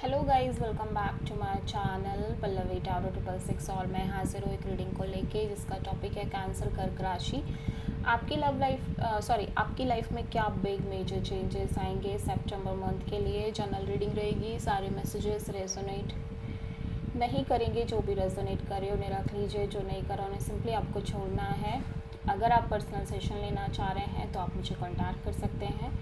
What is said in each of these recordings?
Hello guys, welcome back to my channel Pallavi tarot 666। और मैं हाजिर हूँ एक रीडिंग को लेके जिसका टॉपिक है कैंसर कर्क राशि। आपकी लव लाइफ आपकी लाइफ में क्या बिग मेजर चेंजेस आएंगे सितंबर मंथ के लिए। जनरल रीडिंग रहेगी, सारे मैसेजेस रेजोनेट नहीं करेंगे। जो भी रेजोनेट करे उन्हें रख लीजिए, जो नहीं करा उन्हें सिंपली आपको छोड़ना है। अगर आप पर्सनल सेशन लेना चाह रहे हैं तो आप मुझे कॉन्टैक्ट कर सकते हैं।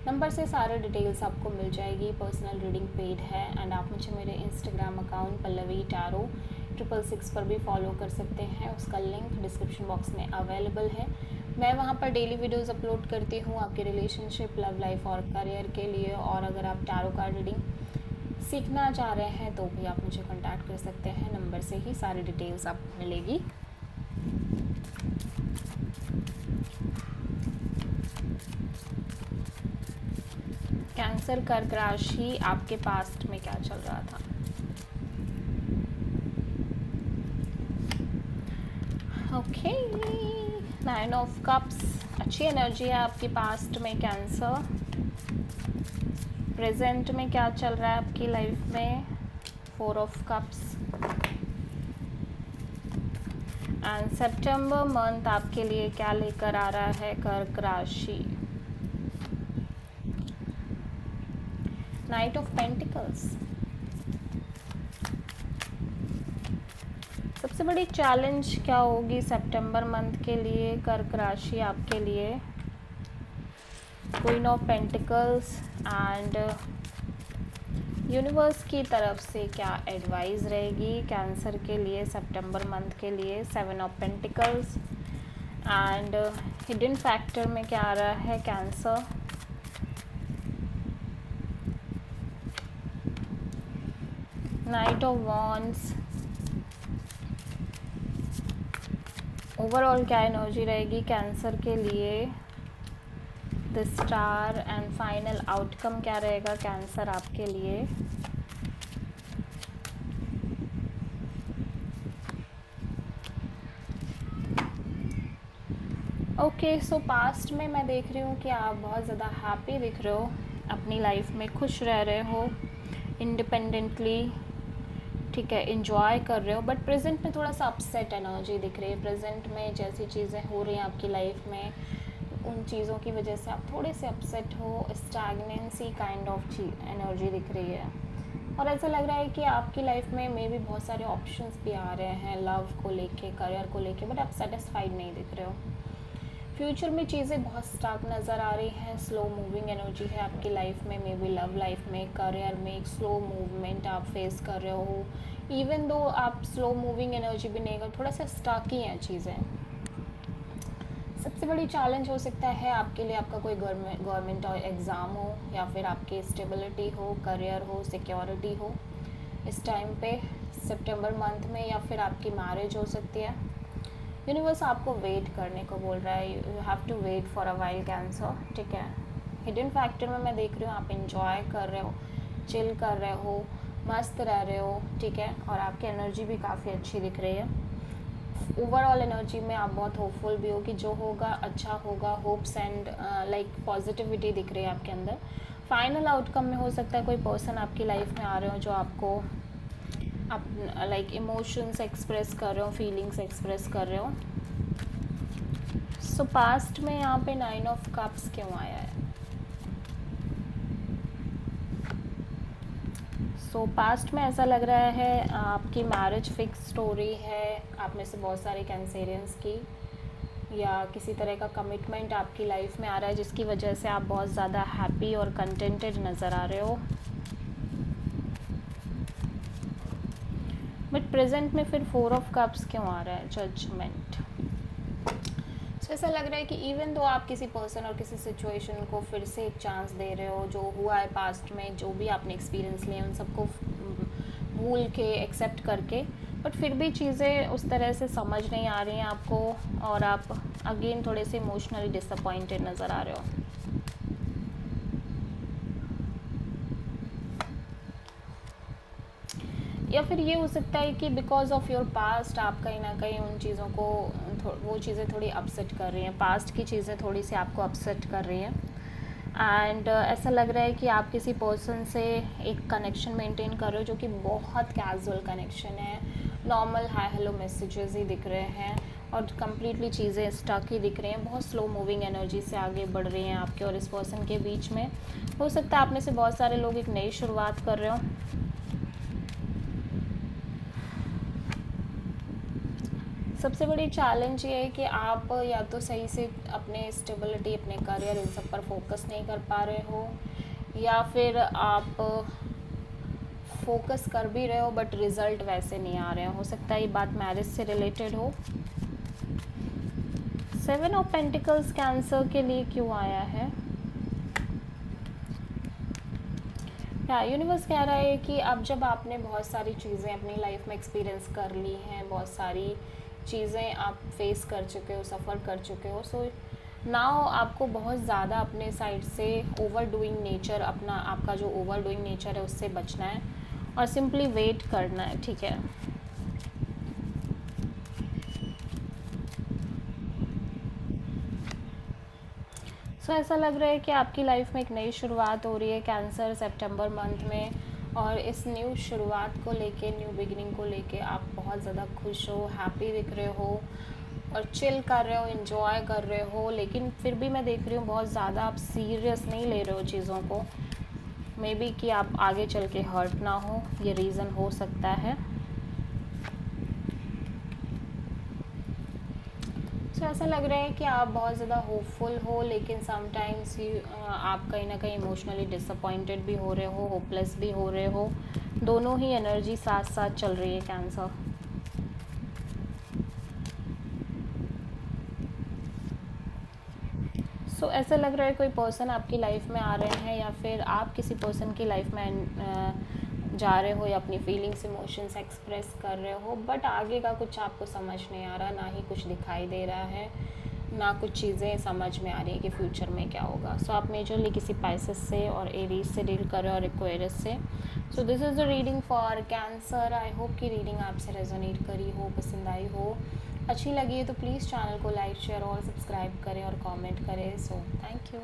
नंबर से सारे डिटेल्स आपको मिल जाएगी। पर्सनल रीडिंग पेड है एंड आप मुझे मेरे इंस्टाग्राम अकाउंट पल्लवी टारो 666 पर भी फॉलो कर सकते हैं। उसका लिंक डिस्क्रिप्शन बॉक्स में अवेलेबल है। मैं वहाँ पर डेली वीडियोस अपलोड करती हूँ आपके रिलेशनशिप, लव लाइफ और करियर के लिए। और अगर आप टारो कार्ड रीडिंग सीखना चाह रहे हैं तो भी आप मुझे कॉन्टैक्ट कर सकते हैं। नंबर से ही सारी डिटेल्स आपको मिलेगी। कैंसर कर्क राशि, आपके पास्ट में क्या चल रहा था। ओके, 9 ऑफ कप्स, अच्छी एनर्जी है आपकी पास्ट में। कैंसर प्रेजेंट में क्या चल रहा है आपकी लाइफ में। 4 of cups and September month आपके लिए क्या लेकर आ रहा है कर्क राशि। नाइट ऑफ पेंटिकल्स, सबसे बड़ी चैलेंज क्या होगी सितंबर मंथ के लिए कर्क राशि आपके लिए। Queen of pentacles and universe की तरफ से क्या एडवाइस रहेगी कैंसर के लिए सितंबर मंथ के लिए। 7 of pentacles and hidden factor में क्या आ रहा है cancer. Night of wands, overall क्या एनर्जी रहेगी कैंसर के लिए। The star and final outcome क्या रहेगा कैंसर आपके लिए। ओके, सो पास्ट में मैं देख रही हूँ कि आप बहुत ज़्यादा हैप्पी दिख रहे हो, अपनी लाइफ में खुश रह रहे हो इंडिपेंडेंटली, ठीक है, इंजॉय कर रहे हो। बट प्रेजेंट में थोड़ा सा अपसेट एनर्जी दिख रही है। प्रेजेंट में जैसी चीज़ें हो रही हैं आपकी लाइफ में, उन चीज़ों की वजह से आप थोड़े से अपसेट हो। स्टैग्नेंसी काइंड ऑफ एनर्जी दिख रही है और ऐसा लग रहा है कि आपकी लाइफ में मे भी बहुत सारे ऑप्शंस भी आ रहे हैं लव को लेके, करियर को लेके, बट आप सेटिस्फाइड नहीं दिख रहे हो। फ्यूचर में चीज़ें बहुत स्टार्क नज़र आ रही हैं। स्लो मूविंग एनर्जी है आपकी लाइफ में, मे बी लव लाइफ में, करियर में एक स्लो मूवमेंट आप फेस कर रहे हो। इवन दो आप स्लो मूविंग एनर्जी भी नहीं कर, थोड़ा सा स्टार्क ही हैं चीज़ें। सबसे बड़ी चैलेंज हो सकता है आपके लिए आपका कोई गवर्नमेंट एग्ज़ाम हो, या फिर आपकी स्टेबिलिटी हो, करियर हो, सिक्योरिटी हो इस टाइम पे सितंबर मंथ में, या फिर आपकी मैरिज हो सकती है। यूनिवर्स आपको वेट करने को बोल रहा है। You have to wait for a while cancer, ठीक है। हिडन फैक्टर में मैं देख रही हूँ आप इंजॉय कर रहे हो, चिल कर रहे हो, मस्त रह रहे हो, ठीक है। और आपकी एनर्जी भी काफ़ी अच्छी दिख रही है। ओवरऑल एनर्जी में आप बहुत होपफुल भी हो कि जो होगा अच्छा होगा। होप्स एंड लाइक पॉजिटिविटी दिख रही है आपके अंदर। फाइनल आउटकम में हो सकता है कोई पर्सन आपकी लाइफ में आ रहे हो जो आपको आप लाइक इमोशंस एक्सप्रेस कर रहे हो, फीलिंग्स एक्सप्रेस कर रहे हो। सो पास्ट में यहाँ पे 9 ऑफ कप्स क्यों आया है। सो पास्ट में ऐसा लग रहा है आपकी मैरिज फिक्स स्टोरी है आप में से बहुत सारे कैंसेरियंस की, या किसी तरह का कमिटमेंट आपकी लाइफ में आ रहा है जिसकी वजह से आप बहुत ज़्यादा हैप्पी और कंटेंटेड नज़र आ रहे हो। बट प्रेजेंट में फिर 4 ऑफ कप्स क्यों आ रहा है, जजमेंट। सो ऐसा लग रहा है कि इवन दो आप किसी पर्सन और किसी सिचुएशन को फिर से एक चांस दे रहे हो, जो हुआ है पास्ट में, जो भी आपने एक्सपीरियंस लिए उन सबको भूल के एक्सेप्ट करके, बट फिर भी चीज़ें उस तरह से समझ नहीं आ रही हैं आपको और आप अगेन थोड़े से इमोशनली डिसअपॉइंटेड नज़र आ रहे हो। या फिर ये हो सकता है कि बिकॉज ऑफ योर पास्ट आप कहीं ना कहीं उन चीज़ों को वो चीज़ें थोड़ी अपसेट कर रही हैं। पास्ट की चीज़ें थोड़ी सी आपको अपसेट कर रही हैं। एंड ऐसा लग रहा है कि आप किसी पर्सन से एक कनेक्शन मेंटेन कर रहे हो जो कि बहुत कैजुअल कनेक्शन है, नॉर्मल हाय हेलो मैसेजेस ही दिख रहे हैं और कम्प्लीटली चीज़ें स्टक ही दिख रही हैं, बहुत स्लो मूविंग एनर्जी से आगे बढ़ रही हैं आपके और इस पर्सन के बीच में। हो सकता है आप में से बहुत सारे लोग एक नई शुरुआत कर रहे हो। सबसे बड़ी चैलेंज ये है कि आप या तो सही से अपने स्टेबिलिटी, अपने करियर, इन सब पर फोकस नहीं कर पा रहे हो, या फिर आप फोकस कर भी रहे हो बट रिजल्ट वैसे नहीं आ रहे हैं। हो सकता है ये बात मैरिज से रिलेटेड हो। 7 ऑफ पेंटिकल्स कैंसर के लिए क्यों आया है? यूनिवर्स कह रहा है कि अब जब आपने बहुत सारी चीज़ें अपनी लाइफ में एक्सपीरियंस कर ली हैं, बहुत सारी चीज़ें आप फेस कर चुके हो, सफ़र कर चुके हो, सो नाउ आपको बहुत ज़्यादा अपने साइड से ओवर डूइंग नेचर, अपना आपका जो ओवर डूइंग नेचर है उससे बचना है और सिंपली वेट करना है, ठीक है। सो ऐसा लग रहा है कि आपकी लाइफ में एक नई शुरुआत हो रही है कैंसर सितंबर मंथ में, और इस न्यू शुरुआत को लेके, न्यू बिगिनिंग को लेके आप बहुत ज़्यादा खुश हो, हैप्पी दिख रहे हो और चिल कर रहे हो, इन्जॉय कर रहे हो। लेकिन फिर भी मैं देख रही हूँ बहुत ज़्यादा आप सीरियस नहीं ले रहे हो चीज़ों को। मे बी कि आप आगे चल के हर्ट ना हो, ये रीज़न हो सकता है। तो ऐसा लग रहा है कि आप बहुत ज़्यादा होपफुल हो, लेकिन समटाइम्स आप कहीं ना कहीं इमोशनली डिसअपॉइंटेड भी हो रहे हो, होपलेस भी हो रहे हो। दोनों ही एनर्जी साथ साथ चल रही है कैंसर। सो ऐसा लग रहा है कोई पर्सन आपकी लाइफ में आ रहे हैं, या फिर आप किसी पर्सन की लाइफ में जा रहे हो या अपनी फीलिंग्स, इमोशंस एक्सप्रेस कर रहे हो, बट आगे का कुछ आपको समझ नहीं आ रहा, ना ही कुछ दिखाई दे रहा है, ना कुछ चीज़ें समझ में आ रही है कि फ्यूचर में क्या होगा। सो आप मेजरली किसी पाइसेस से और एरीज से डील कर रहे हो और एक्वेरियस से। So this is the reading for cancer. I hope कि रीडिंग आपसे रेजोनेट करी हो, पसंद आई हो, अच्छी लगी है तो प्लीज़ चैनल को लाइक, शेयर और सब्सक्राइब करें और कमेंट करें। So thank you.